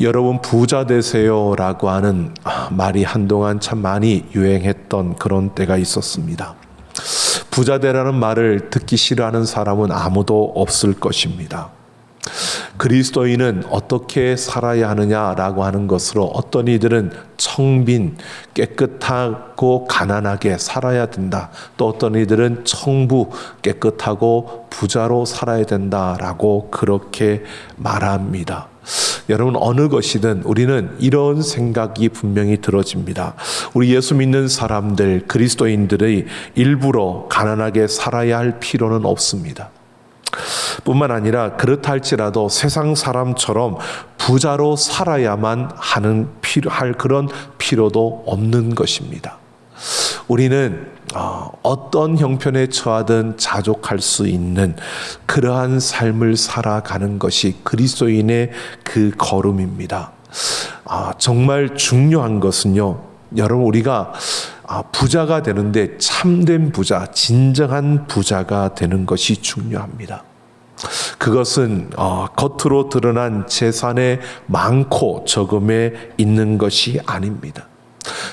여러분 부자 되세요라고 하는 말이 한동안 참 많이 유행했던 그런 때가 있었습니다. 부자 되라는 말을 듣기 싫어하는 사람은 아무도 없을 것입니다. 그리스도인은 어떻게 살아야 하느냐라고 하는 것으로 어떤 이들은 청빈, 깨끗하고 가난하게 살아야 된다. 또 어떤 이들은 청부, 깨끗하고 부자로 살아야 된다라고 그렇게 말합니다. 여러분 어느 것이든 우리는 이런 생각이 분명히 들어집니다. 우리 예수 믿는 사람들, 그리스도인들의 일부러 가난하게 살아야 할 필요는 없습니다. 뿐만 아니라 그렇다 할지라도 세상 사람처럼 부자로 살아야만 할 그런 필요도 없는 것입니다. 우리는 어떤 형편에 처하든 자족할 수 있는 그러한 삶을 살아가는 것이 그리스도인의 그 걸음입니다. 정말 중요한 것은요, 여러분 우리가 부자가 되는데 참된 부자, 진정한 부자가 되는 것이 중요합니다. 그것은 겉으로 드러난 재산의 많고 적음에 있는 것이 아닙니다.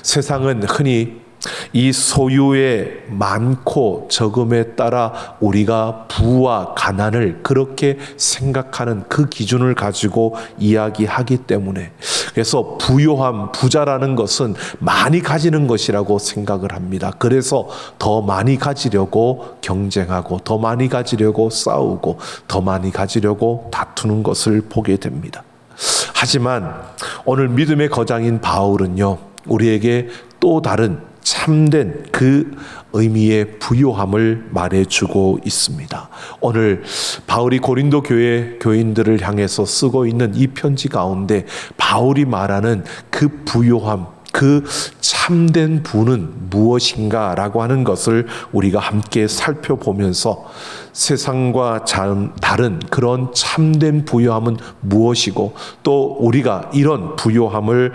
세상은 흔히 이 소유의 많고 적음에 따라 우리가 부와 가난을 그렇게 생각하는 그 기준을 가지고 이야기하기 때문에, 그래서 부요함, 부자라는 것은 많이 가지는 것이라고 생각을 합니다. 그래서 더 많이 가지려고 경쟁하고 더 많이 가지려고 싸우고 더 많이 가지려고 다투는 것을 보게 됩니다. 하지만 오늘 믿음의 거장인 바울은요, 우리에게 또 다른 참된 그 의미의 부요함을 말해주고 있습니다. 오늘 바울이 고린도 교회 교인들을 향해서 쓰고 있는 이 편지 가운데 바울이 말하는 그 부요함, 그 참된 부는 무엇인가 라고 하는 것을 우리가 함께 살펴보면서 세상과 다른 그런 참된 부요함은 무엇이고, 또 우리가 이런 부요함을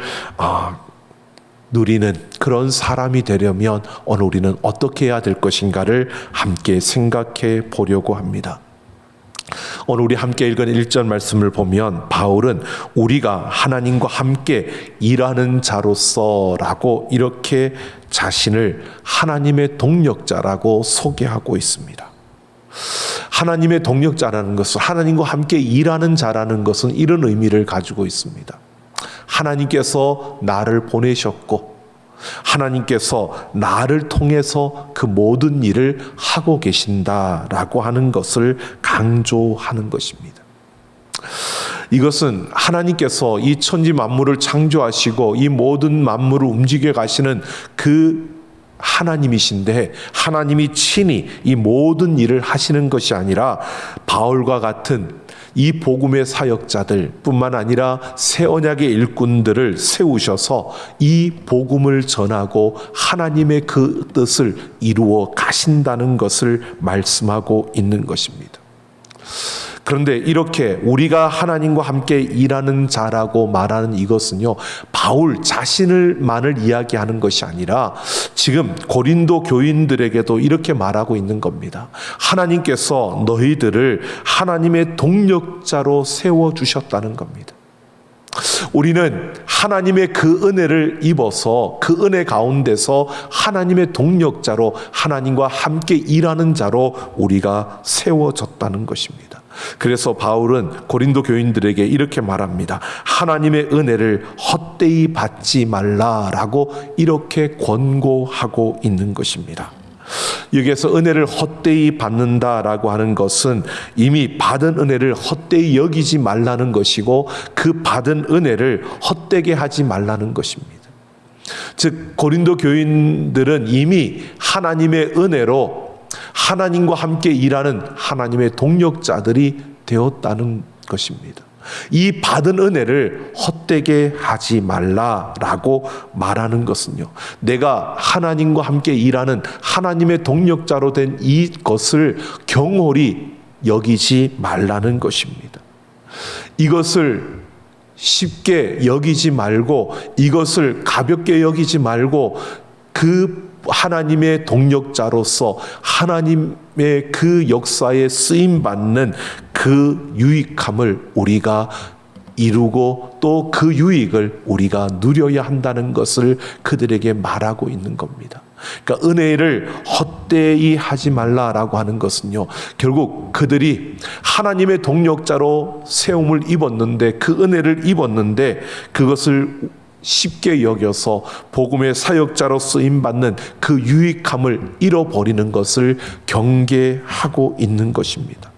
누리는 그런 사람이 되려면 오늘 우리는 어떻게 해야 될 것인가를 함께 생각해 보려고 합니다. 오늘 우리 함께 읽은 1절 말씀을 보면 바울은 우리가 하나님과 함께 일하는 자로서라고 이렇게 자신을 하나님의 동력자라고 소개하고 있습니다. 하나님의 동력자라는 것은, 하나님과 함께 일하는 자라는 것은 이런 의미를 가지고 있습니다. 하나님께서 나를 보내셨고 하나님께서 나를 통해서 그 모든 일을 하고 계신다라고 하는 것을 강조하는 것입니다. 이것은 하나님께서 이 천지 만물을 창조하시고 이 모든 만물을 움직여 가시는 그 하나님이신데, 하나님이 친히 이 모든 일을 하시는 것이 아니라 바울과 같은 이 복음의 사역자들 뿐만 아니라 새 언약의 일꾼들을 세우셔서 이 복음을 전하고 하나님의 그 뜻을 이루어 가신다는 것을 말씀하고 있는 것입니다. 그런데 이렇게 우리가 하나님과 함께 일하는 자라고 말하는 이것은요, 바울 자신을만을 이야기하는 것이 아니라 지금 고린도 교인들에게도 이렇게 말하고 있는 겁니다. 하나님께서 너희들을 하나님의 동력자로 세워주셨다는 겁니다. 우리는 하나님의 그 은혜를 입어서 그 은혜 가운데서 하나님의 동력자로, 하나님과 함께 일하는 자로 우리가 세워졌다는 것입니다. 그래서 바울은 고린도 교인들에게 이렇게 말합니다. 하나님의 은혜를 헛되이 받지 말라라고 이렇게 권고하고 있는 것입니다. 여기에서 은혜를 헛되이 받는다라고 하는 것은 이미 받은 은혜를 헛되이 여기지 말라는 것이고, 그 받은 은혜를 헛되게 하지 말라는 것입니다. 즉 고린도 교인들은 이미 하나님의 은혜로 하나님과 함께 일하는 하나님의 동력자들이 되었다는 것입니다. 이 받은 은혜를 헛되게 하지 말라라고 말하는 것은요, 내가 하나님과 함께 일하는 하나님의 동력자로 된 이것을 경홀히 여기지 말라는 것입니다. 이것을 쉽게 여기지 말고, 이것을 가볍게 여기지 말고, 그 하나님의 동력자로서 하나님의 그 역사에 쓰임받는 그 유익함을 우리가 이루고 또 그 유익을 우리가 누려야 한다는 것을 그들에게 말하고 있는 겁니다. 그러니까 은혜를 헛되이 하지 말라라고 하는 것은요, 결국 그들이 하나님의 동력자로 세움을 입었는데, 그 은혜를 입었는데 그것을 쉽게 여겨서 복음의 사역자로 쓰임받는 그 유익함을 잃어버리는 것을 경계하고 있는 것입니다.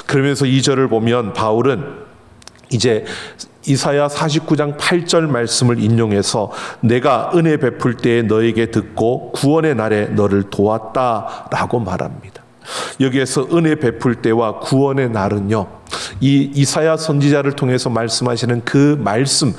그러면서 2절을 보면 바울은 이제 이사야 49장 8절 말씀을 인용해서 내가 은혜 베풀 때에 너에게 듣고 구원의 날에 너를 도왔다라고 말합니다. 여기에서 은혜 베풀 때와 구원의 날은요, 이 이사야 선지자를 통해서 말씀하시는 그 말씀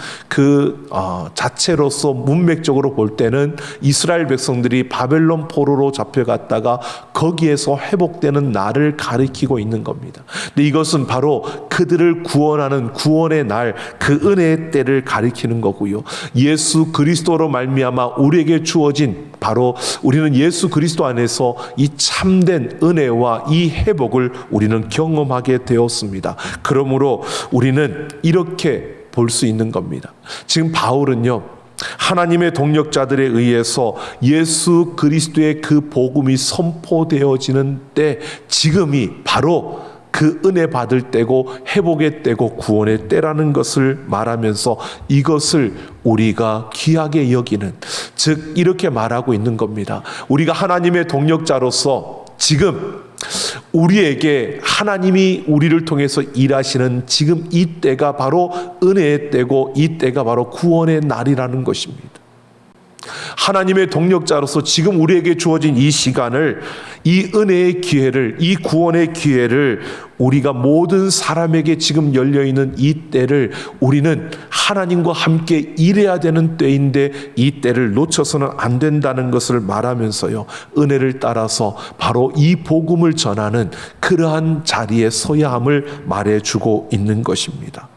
자체로서 문맥적으로 볼 때는 이스라엘 백성들이 바벨론 포로로 잡혀갔다가 거기에서 회복되는 날을 가리키고 있는 겁니다. 근데 이것은 바로 그들을 구원하는 구원의 날, 그 은혜의 때를 가리키는 거고요. 예수 그리스도로 말미암아 우리에게 주어진, 바로 우리는 예수 그리스도 안에서 이 참된 은혜와 이 회복을 우리는 경험하게 되었습니다. 그러므로 우리는 이렇게 볼 수 있는 겁니다. 지금 바울은요, 하나님의 동력자들에 의해서 예수 그리스도의 그 복음이 선포되어지는 때, 지금이 바로 그 은혜 받을 때고 회복의 때고 구원의 때라는 것을 말하면서 이것을 우리가 귀하게 여기는, 즉 이렇게 말하고 있는 겁니다. 우리가 하나님의 동력자로서 지금 우리에게 하나님이 우리를 통해서 일하시는 지금 이 때가 바로 은혜의 때고 이 때가 바로 구원의 날이라는 것입니다. 하나님의 동력자로서 지금 우리에게 주어진 이 시간을, 이 은혜의 기회를, 이 구원의 기회를 우리가 모든 사람에게 지금 열려있는 이 때를 우리는 하나님과 함께 일해야 되는 때인데 이 때를 놓쳐서는 안 된다는 것을 말하면서요, 은혜를 따라서 바로 이 복음을 전하는 그러한 자리에 서야 함을 말해주고 있는 것입니다.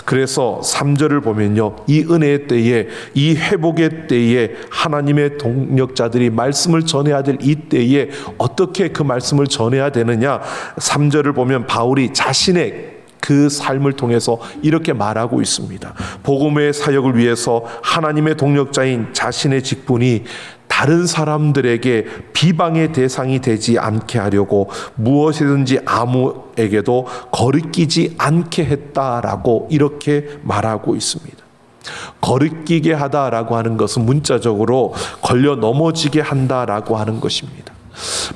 그래서 3절을 보면요, 이 은혜의 때에, 이 회복의 때에 하나님의 동력자들이 말씀을 전해야 될 이 때에 어떻게 그 말씀을 전해야 되느냐, 3절을 보면 바울이 자신의 그 삶을 통해서 이렇게 말하고 있습니다. 복음의 사역을 위해서 하나님의 동력자인 자신의 직분이 다른 사람들에게 비방의 대상이 되지 않게 하려고 무엇이든지 아무에게도 거리끼지 않게 했다라고 이렇게 말하고 있습니다. 거리끼게 하다라고 하는 것은 문자적으로 걸려 넘어지게 한다라고 하는 것입니다.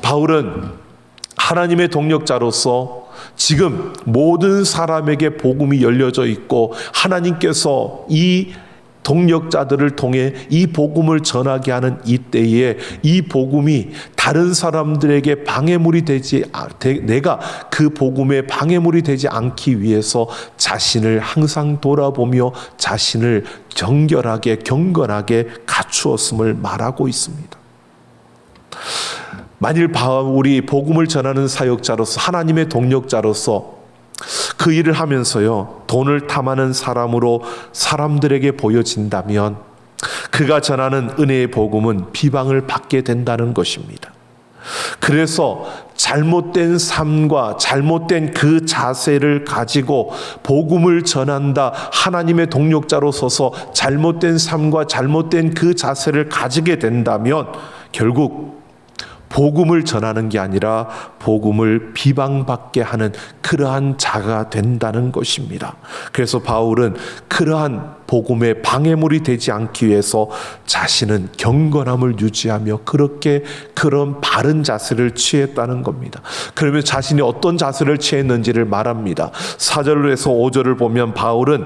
바울은 하나님의 동력자로서 지금 모든 사람에게 복음이 열려져 있고 하나님께서 이 동력자들을 통해 이 복음을 전하게 하는 이 때에 이 복음이 다른 사람들에게 방해물이 되지, 내가 그 복음에 방해물이 되지 않기 위해서 자신을 항상 돌아보며 자신을 정결하게 경건하게 갖추었음을 말하고 있습니다. 만일 바울이 복음을 전하는 사역자로서, 하나님의 동력자로서 그 일을 하면서요, 돈을 탐하는 사람으로 사람들에게 보여진다면 그가 전하는 은혜의 복음은 비방을 받게 된다는 것입니다. 그래서 잘못된 삶과 잘못된 그 자세를 가지고 복음을 전한다, 하나님의 동력자로 서서 잘못된 삶과 잘못된 그 자세를 가지게 된다면 결국 복음을 전하는 게 아니라 복음을 비방받게 하는 그러한 자가 된다는 것입니다. 그래서 바울은 그러한 복음의 방해물이 되지 않기 위해서 자신은 경건함을 유지하며 그런 바른 자세를 취했다는 겁니다. 그러면 자신이 어떤 자세를 취했는지를 말합니다. 4절에서 5절을 보면 바울은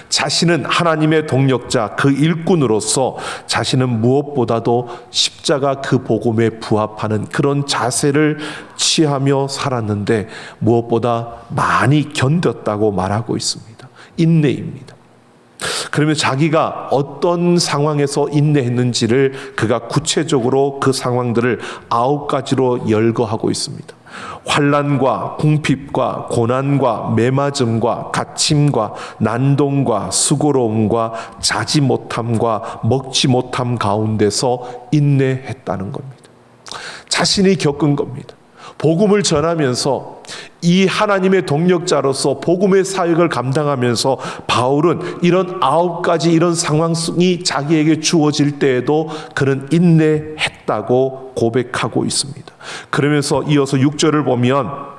자신은 하나님의 동력자, 그 일꾼으로서 자신은 무엇보다도 십자가 그 복음에 부합하는 그런 자세를 취하며 살았는데 무엇보다 많이 견뎠다고 말하고 있습니다. 인내입니다. 그러면 자기가 어떤 상황에서 인내했는지를 그가 구체적으로 그 상황들을 9가지로 열거하고 있습니다. 환난과 궁핍과 고난과 매맞음과 갇힘과 난동과 수고로움과 자지 못함과 먹지 못함 가운데서 인내했다는 겁니다. 자신이 겪은 겁니다. 복음을 전하면서 이 하나님의 동력자로서 복음의 사역을 감당하면서 바울은 이런 9가지 이런 상황이 자기에게 주어질 때에도 그는 인내했다고 고백하고 있습니다. 그러면서 이어서 6절을 보면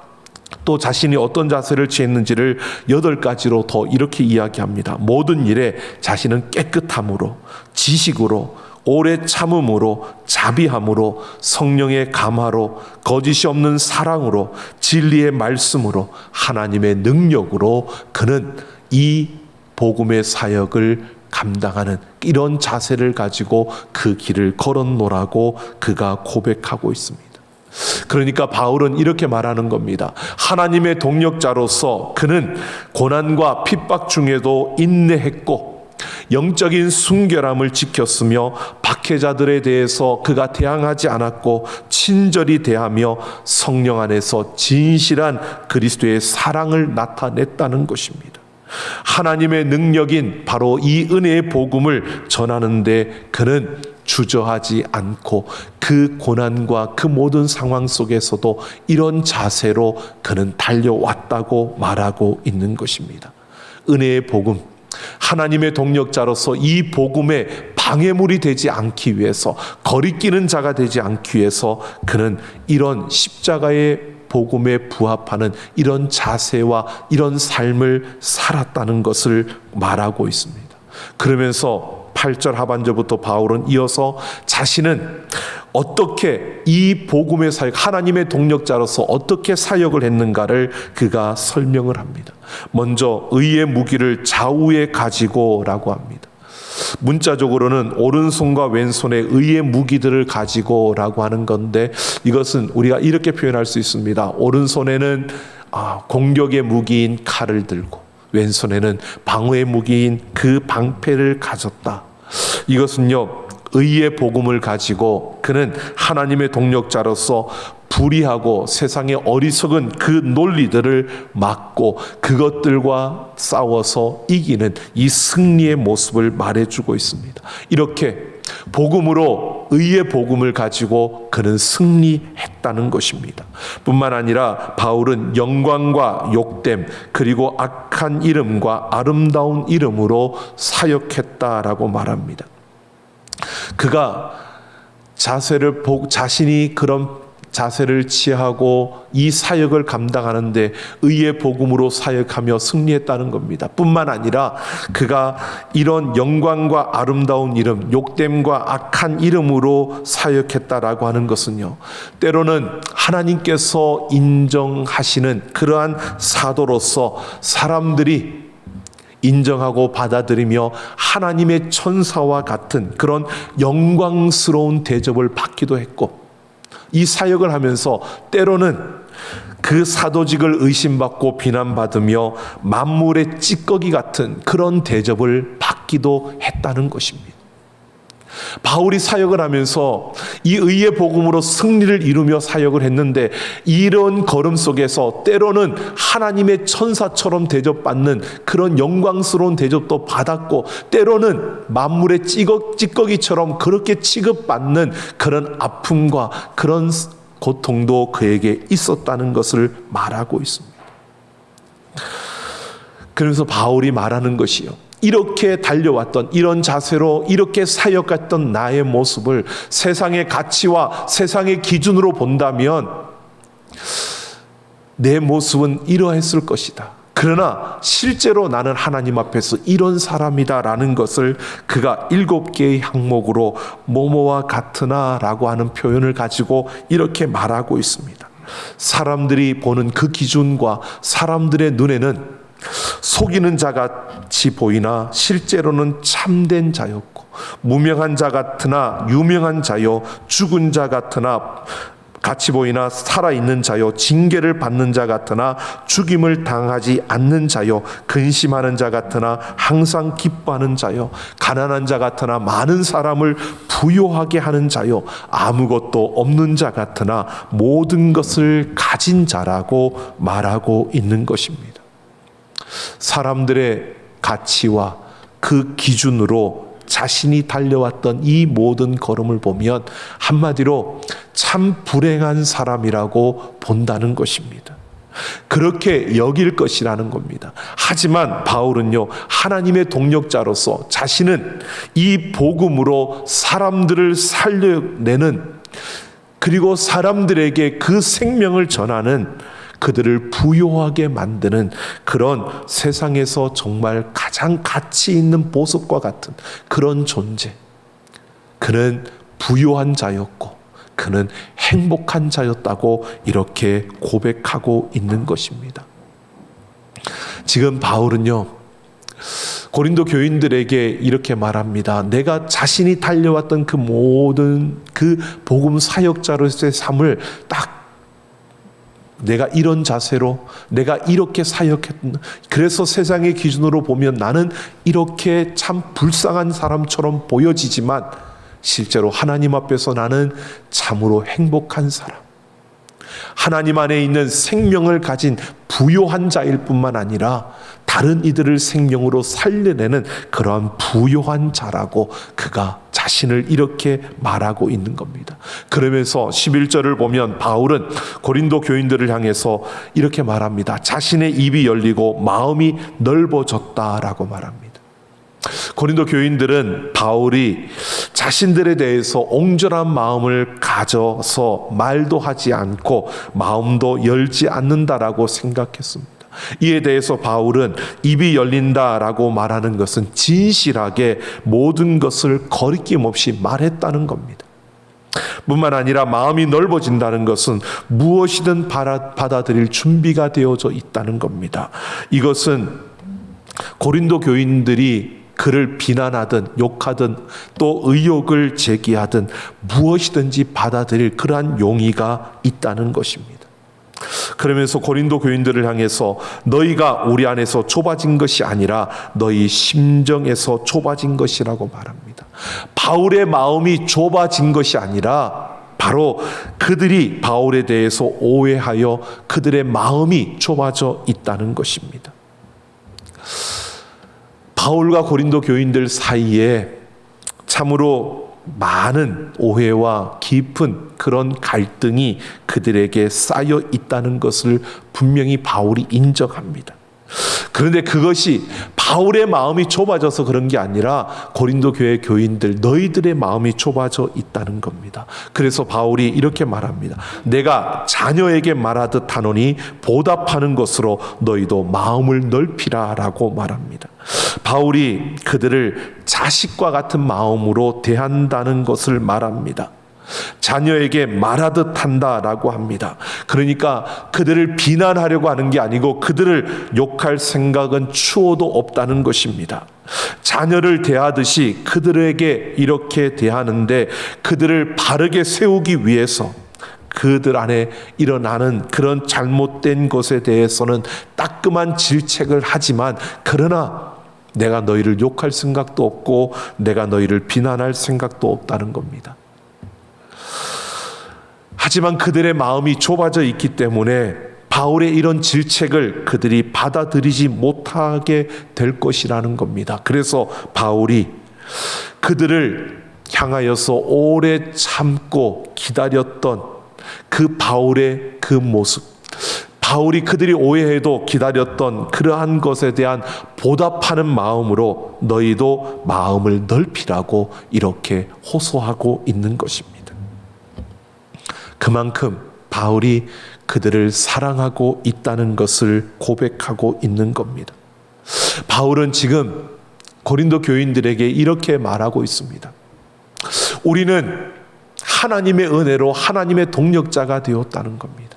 또 자신이 어떤 자세를 취했는지를 8가지로 더 이렇게 이야기합니다. 모든 일에 자신은 깨끗함으로, 지식으로, 오래 참음으로, 자비함으로, 성령의 감화로, 거짓이 없는 사랑으로, 진리의 말씀으로, 하나님의 능력으로 그는 이 복음의 사역을 감당하는 이런 자세를 가지고 그 길을 걸었노라고 그가 고백하고 있습니다. 그러니까 바울은 이렇게 말하는 겁니다. 하나님의 동력자로서 그는 고난과 핍박 중에도 인내했고 영적인 순결함을 지켰으며 박해자들에 대해서 그가 대항하지 않았고 친절히 대하며 성령 안에서 진실한 그리스도의 사랑을 나타냈다는 것입니다. 하나님의 능력인 바로 이 은혜의 복음을 전하는데 그는 주저하지 않고 그 고난과 그 모든 상황 속에서도 이런 자세로 그는 달려왔다고 말하고 있는 것입니다. 은혜의 복음, 하나님의 동력자로서 이 복음에 방해물이 되지 않기 위해서, 거리끼는 자가 되지 않기 위해서 그는 이런 십자가의 복음에 부합하는 이런 자세와 이런 삶을 살았다는 것을 말하고 있습니다. 그러면서 8절 하반절부터 바울은 이어서 자신은 어떻게 이 복음의 사역, 하나님의 동력자로서 어떻게 사역을 했는가를 그가 설명을 합니다. 먼저 의의 무기를 좌우에 가지고 라고 합니다. 문자적으로는 오른손과 왼손에 의의 무기들을 가지고 라고 하는 건데, 이것은 우리가 이렇게 표현할 수 있습니다. 오른손에는 공격의 무기인 칼을 들고 왼손에는 방어의 무기인 그 방패를 가졌다. 이것은요, 의의 복음을 가지고 그는 하나님의 동력자로서 불의하고 세상의 어리석은 그 논리들을 막고 그것들과 싸워서 이기는 이 승리의 모습을 말해주고 있습니다. 이렇게 복음으로, 의의 복음을 가지고 그는 승리했다는 것입니다. 뿐만 아니라 바울은 영광과 욕됨 그리고 악한 이름과 아름다운 이름으로 사역했다라고 말합니다. 그가 자신이 그런 자세를 취하고 이 사역을 감당하는데 의의 복음으로 사역하며 승리했다는 겁니다. 뿐만 아니라 그가 이런 영광과 아름다운 이름, 욕됨과 악한 이름으로 사역했다라고 하는 것은요, 때로는 하나님께서 인정하시는 그러한 사도로서 사람들이 인정하고 받아들이며 하나님의 천사와 같은 그런 영광스러운 대접을 받기도 했고, 이 사역을 하면서 때로는 그 사도직을 의심받고 비난받으며 만물의 찌꺼기 같은 그런 대접을 받기도 했다는 것입니다. 바울이 사역을 하면서 이 의의 복음으로 승리를 이루며 사역을 했는데, 이런 걸음 속에서 때로는 하나님의 천사처럼 대접받는 그런 영광스러운 대접도 받았고, 때로는 만물의 찌꺼기처럼 그렇게 취급받는 그런 아픔과 그런 고통도 그에게 있었다는 것을 말하고 있습니다. 그래서 바울이 말하는 것이요, 이렇게 달려왔던, 이런 자세로 이렇게 사역했던 나의 모습을 세상의 가치와 세상의 기준으로 본다면 내 모습은 이러했을 것이다. 그러나 실제로 나는 하나님 앞에서 이런 사람이다라는 것을 그가 7개의 항목으로 뭐뭐와 같으나 라고 하는 표현을 가지고 이렇게 말하고 있습니다. 사람들이 보는 그 기준과 사람들의 눈에는 속이는 자같이 보이나 실제로는 참된 자였고, 무명한 자 같으나 유명한 자요, 죽은 자 같으나 같이 보이나 살아있는 자요, 징계를 받는 자 같으나 죽임을 당하지 않는 자요, 근심하는 자 같으나 항상 기뻐하는 자요, 가난한 자 같으나 많은 사람을 부요하게 하는 자요, 아무것도 없는 자 같으나 모든 것을 가진 자라고 말하고 있는 것입니다. 사람들의 가치와 그 기준으로 자신이 달려왔던 이 모든 걸음을 보면 한마디로 참 불행한 사람이라고 본다는 것입니다. 그렇게 여길 것이라는 겁니다. 하지만 바울은요, 하나님의 동력자로서 자신은 이 복음으로 사람들을 살려내는, 그리고 사람들에게 그 생명을 전하는, 그들을 부요하게 만드는 그런 세상에서 정말 가장 가치 있는 보석과 같은 그런 존재. 그는 부요한 자였고 그는 행복한 자였다고 이렇게 고백하고 있는 것입니다. 지금 바울은요, 고린도 교인들에게 이렇게 말합니다. 내가 자신이 달려왔던 그 모든 그 복음 사역자로서의 삶을 딱 내가 이런 자세로, 내가 이렇게 사역했던, 그래서 세상의 기준으로 보면 나는 이렇게 참 불쌍한 사람처럼 보여지지만 실제로 하나님 앞에서 나는 참으로 행복한 사람, 하나님 안에 있는 생명을 가진 부요한 자일 뿐만 아니라 다른 이들을 생명으로 살려내는 그러한 부요한 자라고 그가 자신을 이렇게 말하고 있는 겁니다. 그러면서 11절을 보면 바울은 고린도 교인들을 향해서 이렇게 말합니다. 자신의 입이 열리고 마음이 넓어졌다라고 말합니다. 고린도 교인들은 바울이 자신들에 대해서 옹졸한 마음을 가져서 말도 하지 않고 마음도 열지 않는다라고 생각했습니다. 이에 대해서 바울은 입이 열린다라고 말하는 것은 진실하게 모든 것을 거리낌 없이 말했다는 겁니다. 뿐만 아니라 마음이 넓어진다는 것은 무엇이든 받아들일 준비가 되어져 있다는 겁니다. 이것은 고린도 교인들이 그를 비난하든 욕하든 또 의혹을 제기하든 무엇이든지 받아들일 그러한 용의가 있다는 것입니다. 그러면서 고린도 교인들을 향해서 너희가 우리 안에서 좁아진 것이 아니라 너희 심정에서 좁아진 것이라고 말합니다. 바울의 마음이 좁아진 것이 아니라 바로 그들이 바울에 대해서 오해하여 그들의 마음이 좁아져 있다는 것입니다. 바울과 고린도 교인들 사이에 참으로 많은 오해와 깊은 그런 갈등이 그들에게 쌓여 있다는 것을 분명히 바울이 인정합니다. 그런데 그것이 바울의 마음이 좁아져서 그런 게 아니라 고린도 교회 교인들 너희들의 마음이 좁아져 있다는 겁니다. 그래서 바울이 이렇게 말합니다. 내가 자녀에게 말하듯 하노니 보답하는 것으로 너희도 마음을 넓히라 라고 말합니다. 바울이 그들을 자식과 같은 마음으로 대한다는 것을 말합니다. 자녀에게 말하듯 한다라고 합니다. 그러니까 그들을 비난하려고 하는 게 아니고 그들을 욕할 생각은 추호도 없다는 것입니다. 자녀를 대하듯이 그들에게 이렇게 대하는데 그들을 바르게 세우기 위해서 그들 안에 일어나는 그런 잘못된 것에 대해서는 따끔한 질책을 하지만 그러나 내가 너희를 욕할 생각도 없고 내가 너희를 비난할 생각도 없다는 겁니다. 하지만 그들의 마음이 좁아져 있기 때문에 바울의 이런 질책을 그들이 받아들이지 못하게 될 것이라는 겁니다. 그래서 바울이 그들을 향하여서 오래 참고 기다렸던 그 바울의 그 모습, 바울이 그들이 오해해도 기다렸던 그러한 것에 대한 보답하는 마음으로 너희도 마음을 넓히라고 이렇게 호소하고 있는 것입니다. 그만큼 바울이 그들을 사랑하고 있다는 것을 고백하고 있는 겁니다. 바울은 지금 고린도 교인들에게 이렇게 말하고 있습니다. 우리는 하나님의 은혜로 하나님의 동력자가 되었다는 겁니다.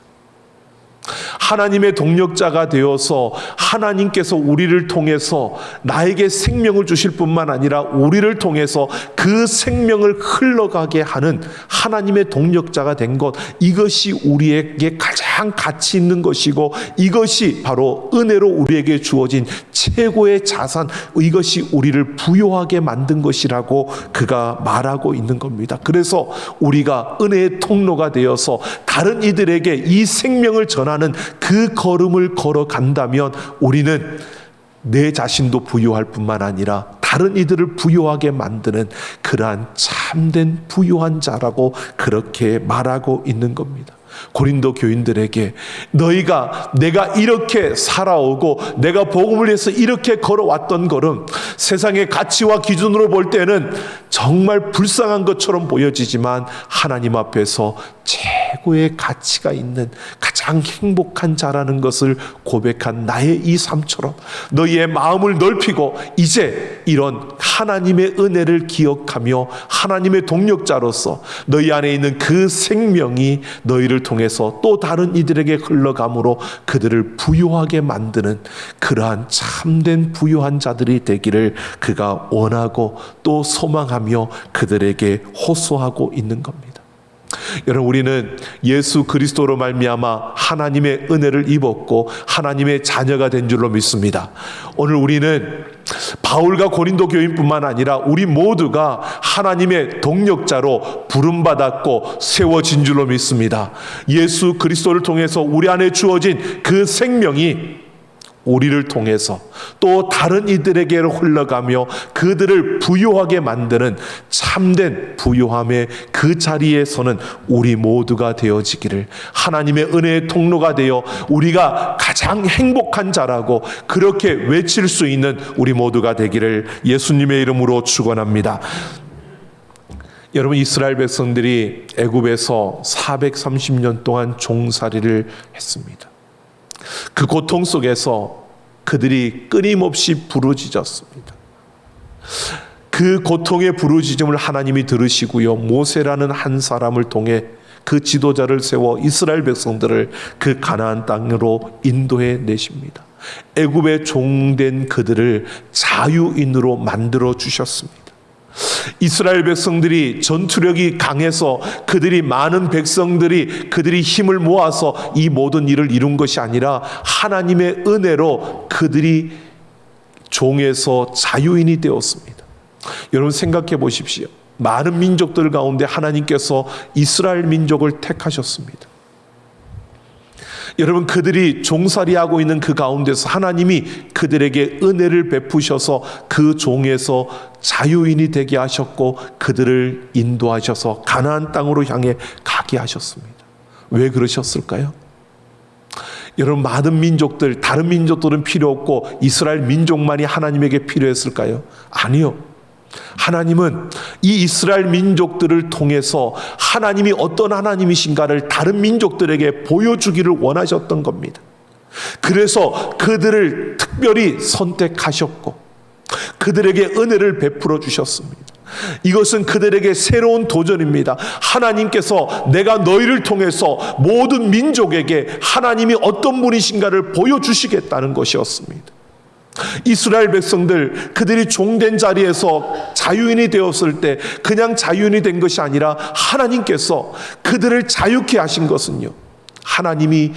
하나님의 동력자가 되어서 하나님께서 우리를 통해서 나에게 생명을 주실 뿐만 아니라 우리를 통해서 그 생명을 흘러가게 하는 하나님의 동력자가 된 것, 이것이 우리에게 가장 가치 있는 것이고 이것이 바로 은혜로 우리에게 주어진 최고의 자산, 이것이 우리를 부요하게 만든 것이라고 그가 말하고 있는 겁니다. 그래서 우리가 은혜의 통로가 되어서 다른 이들에게 이 생명을 전하는 그 걸음을 걸어간다면 우리는 내 자신도 부요할 뿐만 아니라 다른 이들을 부요하게 만드는 그러한 참된 부요한 자라고 그렇게 말하고 있는 겁니다. 고린도 교인들에게 너희가 내가 이렇게 살아오고 내가 복음을 위해서 이렇게 걸어왔던 걸음 세상의 가치와 기준으로 볼 때는 정말 불쌍한 것처럼 보여지지만 하나님 앞에서 최고의 가치가 있는 가장 행복한 자라는 것을 고백한 나의 이 삶처럼 너희의 마음을 넓히고 이제 이런 하나님의 은혜를 기억하며 하나님의 동력자로서 너희 안에 있는 그 생명이 너희를 통해서 또 다른 이들에게 흘러감으로 그들을 부유하게 만드는 그러한 참된 부유한 자들이 되기를 그가 원하고 또 소망하며 그들에게 호소하고 있는 겁니다. 여러분, 우리는 예수 그리스도로 말미암아 하나님의 은혜를 입었고 하나님의 자녀가 된 줄로 믿습니다. 오늘 우리는 바울과 고린도 교인뿐만 아니라 우리 모두가 하나님의 동력자로 부름받았고 세워진 줄로 믿습니다. 예수 그리스도를 통해서 우리 안에 주어진 그 생명이 우리를 통해서 또 다른 이들에게로 흘러가며 그들을 부유하게 만드는 참된 부유함의 그 자리에 서는 우리 모두가 되어지기를, 하나님의 은혜의 통로가 되어 우리가 가장 행복한 자라고 그렇게 외칠 수 있는 우리 모두가 되기를 예수님의 이름으로 축원합니다. 여러분, 이스라엘 백성들이 애굽에서 430년 동안 종살이를 했습니다. 그 고통 속에서 그들이 끊임없이 부르짖었습니다. 그 고통의 부르짖음을 하나님이 들으시고요, 모세라는 한 사람을 통해 그 지도자를 세워 이스라엘 백성들을 그 가나안 땅으로 인도해 내십니다. 애굽의 종된 그들을 자유인으로 만들어 주셨습니다. 이스라엘 백성들이 전투력이 강해서 그들이 많은 백성들이 그들이 힘을 모아서 이 모든 일을 이룬 것이 아니라 하나님의 은혜로 그들이 종에서 자유인이 되었습니다. 여러분, 생각해 보십시오. 많은 민족들 가운데 하나님께서 이스라엘 민족을 택하셨습니다. 여러분, 그들이 종살이하고 있는 그 가운데서 하나님이 그들에게 은혜를 베푸셔서 그 종에서 자유인이 되게 하셨고 그들을 인도하셔서 가나안 땅으로 향해 가게 하셨습니다. 왜 그러셨을까요? 여러분, 많은 민족들, 다른 민족들은 필요 없고 이스라엘 민족만이 하나님에게 필요했을까요? 아니요. 하나님은 이 이스라엘 민족들을 통해서 하나님이 어떤 하나님이신가를 다른 민족들에게 보여주기를 원하셨던 겁니다. 그래서 그들을 특별히 선택하셨고 그들에게 은혜를 베풀어 주셨습니다. 이것은 그들에게 새로운 도전입니다. 하나님께서 내가 너희를 통해서 모든 민족에게 하나님이 어떤 분이신가를 보여주시겠다는 것이었습니다. 이스라엘 백성들, 그들이 종된 자리에서 자유인이 되었을 때 그냥 자유인이 된 것이 아니라 하나님께서 그들을 자유케 하신 것은요, 하나님이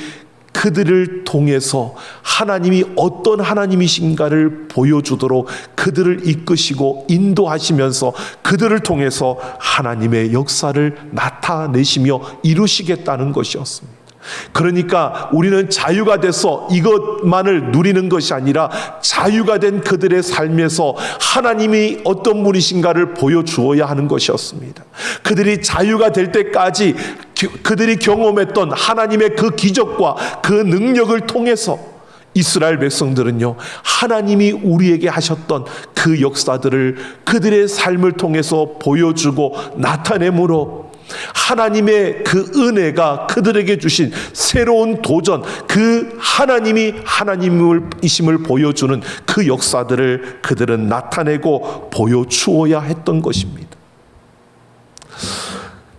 그들을 통해서 하나님이 어떤 하나님이신가를 보여주도록 그들을 이끄시고 인도하시면서 그들을 통해서 하나님의 역사를 나타내시며 이루시겠다는 것이었습니다. 그러니까 우리는 자유가 돼서 이것만을 누리는 것이 아니라 자유가 된 그들의 삶에서 하나님이 어떤 분이신가를 보여주어야 하는 것이었습니다. 그들이 자유가 될 때까지 그들이 경험했던 하나님의 그 기적과 그 능력을 통해서 이스라엘 백성들은요, 하나님이 우리에게 하셨던 그 역사들을 그들의 삶을 통해서 보여주고 나타내므로 하나님의 그 은혜가 그들에게 주신 새로운 도전, 그 하나님이 하나님이심을 보여주는 그 역사들을 그들은 나타내고 보여주어야 했던 것입니다.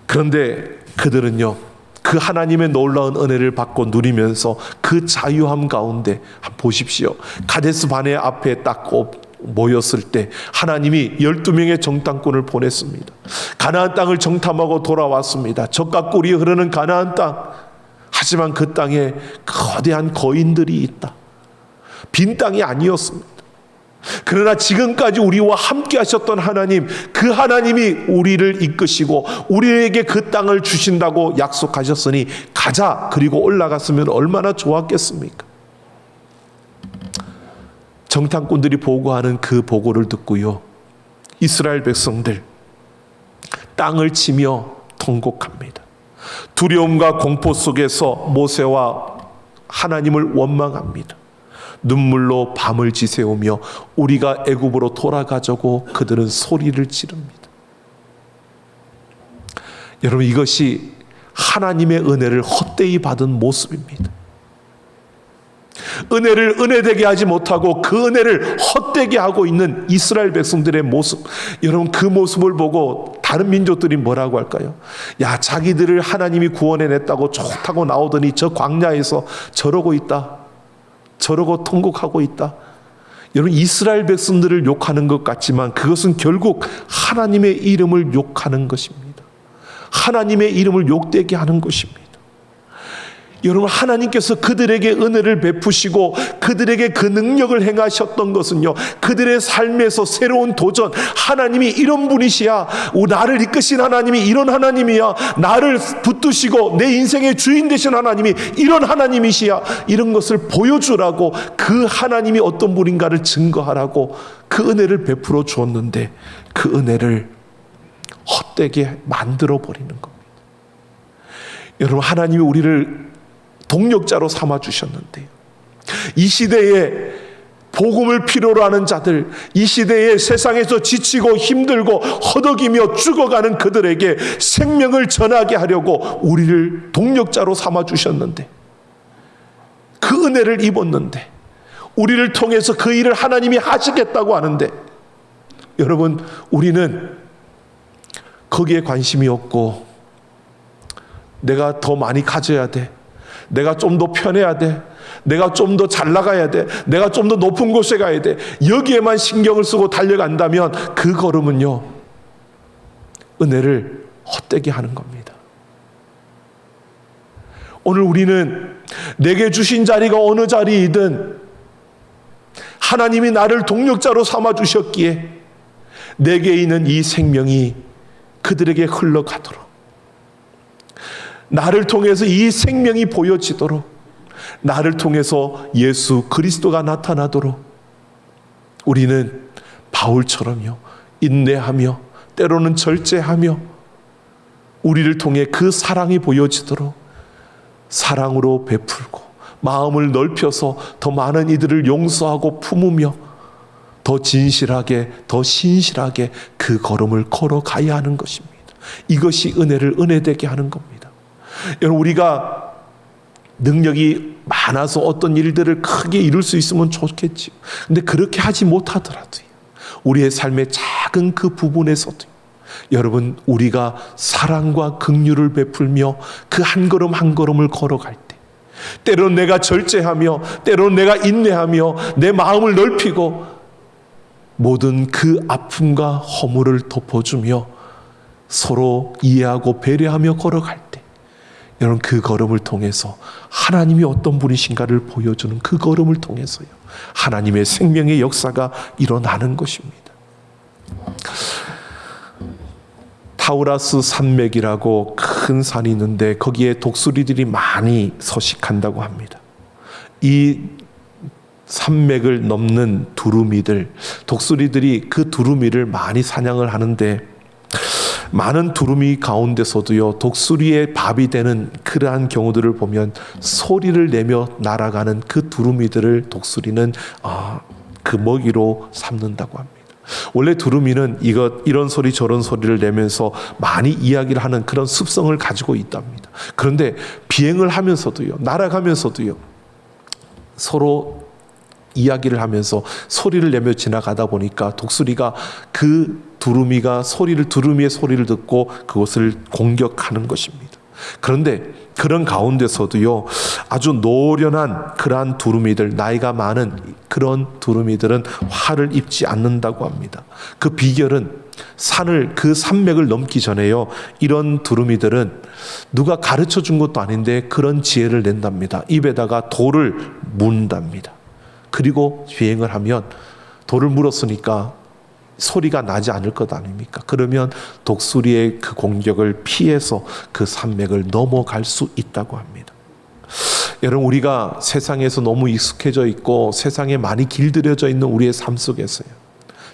그런데 그들은요, 그 하나님의 놀라운 은혜를 받고 누리면서 그 자유함 가운데 보십시오. 가데스 바네 앞에 딱 모였을 때 하나님이 12명의 정탐꾼을 보냈습니다. 가나안 땅을 정탐하고 돌아왔습니다. 젖과 꿀이 흐르는 가나안 땅. 하지만 그 땅에 거대한 거인들이 있다. 빈 땅이 아니었습니다. 그러나 지금까지 우리와 함께 하셨던 하나님, 그 하나님이 우리를 이끄시고 우리에게 그 땅을 주신다고 약속하셨으니 가자, 그리고 올라갔으면 얼마나 좋았겠습니까? 정탐꾼들이 보고하는 그 보고를 듣고요, 이스라엘 백성들 땅을 치며 통곡합니다. 두려움과 공포 속에서 모세와 하나님을 원망합니다. 눈물로 밤을 지새우며 우리가 애굽으로 돌아가자고 그들은 소리를 지릅니다. 여러분, 이것이 하나님의 은혜를 헛되이 받은 모습입니다. 은혜를 은혜되게 하지 못하고 그 은혜를 헛되게 하고 있는 이스라엘 백성들의 모습, 여러분, 그 모습을 보고 다른 민족들이 뭐라고 할까요? 야, 자기들을 하나님이 구원해냈다고 좋다고 나오더니 저 광야에서 저러고 있다, 저러고 통곡하고 있다. 여러분, 이스라엘 백성들을 욕하는 것 같지만 그것은 결국 하나님의 이름을 욕하는 것입니다. 하나님의 이름을 욕되게 하는 것입니다. 여러분, 하나님께서 그들에게 은혜를 베푸시고 그들에게 그 능력을 행하셨던 것은요, 그들의 삶에서 새로운 도전, 하나님이 이런 분이시야, 나를 이끄신 하나님이 이런 하나님이야, 나를 붙드시고 내 인생의 주인 되신 하나님이 이런 하나님이시야, 이런 것을 보여주라고, 그 하나님이 어떤 분인가를 증거하라고 그 은혜를 베풀어 주었는데 그 은혜를 헛되게 만들어 버리는 겁니다. 여러분, 하나님이 우리를 동력자로 삼아 주셨는데요, 이 시대에 복음을 필요로 하는 자들, 이 시대에 세상에서 지치고 힘들고 허덕이며 죽어가는 그들에게 생명을 전하게 하려고 우리를 동력자로 삼아 주셨는데, 그 은혜를 입었는데, 우리를 통해서 그 일을 하나님이 하시겠다고 하는데, 여러분, 우리는 거기에 관심이 없고 내가 더 많이 가져야 돼, 내가 좀 더 편해야 돼, 내가 좀 더 잘 나가야 돼, 내가 좀 더 높은 곳에 가야 돼, 여기에만 신경을 쓰고 달려간다면 그 걸음은요, 은혜를 헛되게 하는 겁니다. 오늘 우리는 내게 주신 자리가 어느 자리이든 하나님이 나를 동력자로 삼아 주셨기에 내게 있는 이 생명이 그들에게 흘러가도록, 나를 통해서 이 생명이 보여지도록, 나를 통해서 예수 그리스도가 나타나도록 우리는 바울처럼요, 인내하며 때로는 절제하며 우리를 통해 그 사랑이 보여지도록 사랑으로 베풀고 마음을 넓혀서 더 많은 이들을 용서하고 품으며 더 진실하게, 더 신실하게 그 걸음을 걸어가야 하는 것입니다. 이것이 은혜를 은혜되게 하는 겁니다. 여러분, 우리가 능력이 많아서 어떤 일들을 크게 이룰 수 있으면 좋겠지. 근데 그렇게 하지 못하더라도요, 우리의 삶의 작은 그 부분에서도 여러분, 우리가 사랑과 긍휼을 베풀며 그 한 걸음 한 걸음을 걸어갈 때, 때로는 내가 절제하며 때로는 내가 인내하며 내 마음을 넓히고 모든 그 아픔과 허물을 덮어주며 서로 이해하고 배려하며 걸어갈 때, 여러분, 그 걸음을 통해서 하나님이 어떤 분이신가를 보여주는 그 걸음을 통해서요, 하나님의 생명의 역사가 일어나는 것입니다. 타우라스 산맥이라고 큰 산이 있는데 거기에 독수리들이 많이 서식한다고 합니다. 이 산맥을 넘는 두루미들, 독수리들이 그 두루미를 많이 사냥을 하는데, 많은 두루미 가운데서도요, 독수리의 밥이 되는 그러한 경우들을 보면 소리를 내며 날아가는 그 두루미들을 독수리는 그 먹이로 삼는다고 합니다. 원래 두루미는 이런 소리 저런 소리를 내면서 많이 이야기를 하는 그런 습성을 가지고 있답니다. 그런데 비행을 하면서도요, 날아가면서도요, 서로 이야기를 하면서 소리를 내며 지나가다 보니까 독수리가 그 두루미의 소리를 듣고 그것을 공격하는 것입니다. 그런데 그런 가운데서도요, 아주 노련한 그러한 두루미들, 나이가 많은 그런 두루미들은 화를 입지 않는다고 합니다. 그 비결은 그 산맥을 넘기 전에요, 이런 두루미들은 누가 가르쳐 준 것도 아닌데 그런 지혜를 낸답니다. 입에다가 돌을 문답니다. 그리고 비행을 하면 돌을 물었으니까 소리가 나지 않을 것 아닙니까? 그러면 독수리의 그 공격을 피해서 그 산맥을 넘어갈 수 있다고 합니다. 여러분, 우리가 세상에서 너무 익숙해져 있고 세상에 많이 길들여져 있는 우리의 삶 속에서요,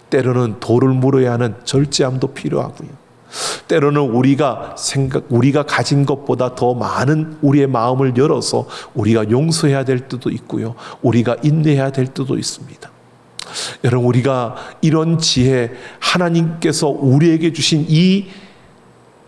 때로는 돌을 물어야 하는 절제함도 필요하고요, 때로는 우리가 가진 것보다 더 많은 우리의 마음을 열어서 우리가 용서해야 될 때도 있고요. 우리가 인내해야 될 때도 있습니다. 여러분, 우리가 이런 지혜, 하나님께서 우리에게 주신 이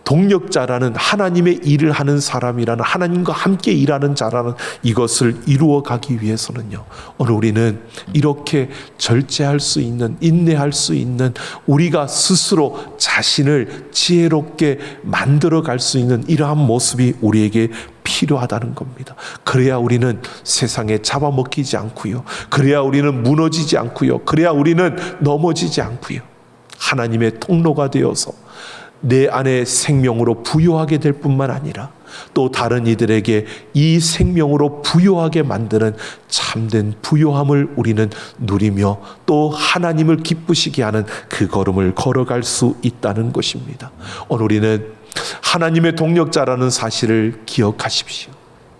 동력자라는 하나님의 일을 하는 사람이라는, 하나님과 함께 일하는 자라는 이것을 이루어 가기 위해서는요, 오늘 우리는 이렇게 절제할 수 있는, 인내할 수 있는, 우리가 스스로 자신을 지혜롭게 만들어 갈 수 있는 이러한 모습이 우리에게 필요하다는 겁니다. 그래야 우리는 세상에 잡아먹히지 않고요, 그래야 우리는 무너지지 않고요, 그래야 우리는 넘어지지 않고요, 하나님의 통로가 되어서 내 안에 생명으로 부요하게 될 뿐만 아니라 또 다른 이들에게 이 생명으로 부요하게 만드는 참된 부요함을 우리는 누리며 또 하나님을 기쁘시게 하는 그 걸음을 걸어갈 수 있다는 것입니다. 오늘 우리는 하나님의 동력자라는 사실을 기억하십시오.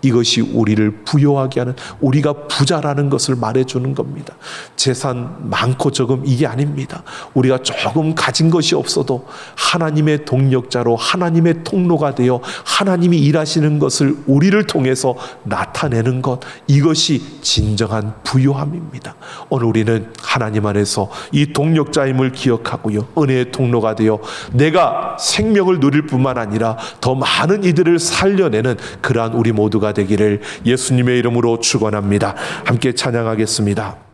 이것이 우리를 부요하게 하는, 우리가 부자라는 것을 말해주는 겁니다. 재산 많고 적음 이게 아닙니다. 우리가 조금 가진 것이 없어도 하나님의 동력자로 하나님의 통로가 되어 하나님이 일하시는 것을 우리를 통해서 나타내는 것, 이것이 진정한 부요함입니다. 오늘 우리는 하나님 안에서 이 동력자임을 기억하고요, 은혜의 통로가 되어 내가 생명을 누릴 뿐만 아니라 더 많은 이들을 살려내는 그러한 우리 모두가 되기를 예수님의 이름으로 축원합니다. 함께 찬양하겠습니다.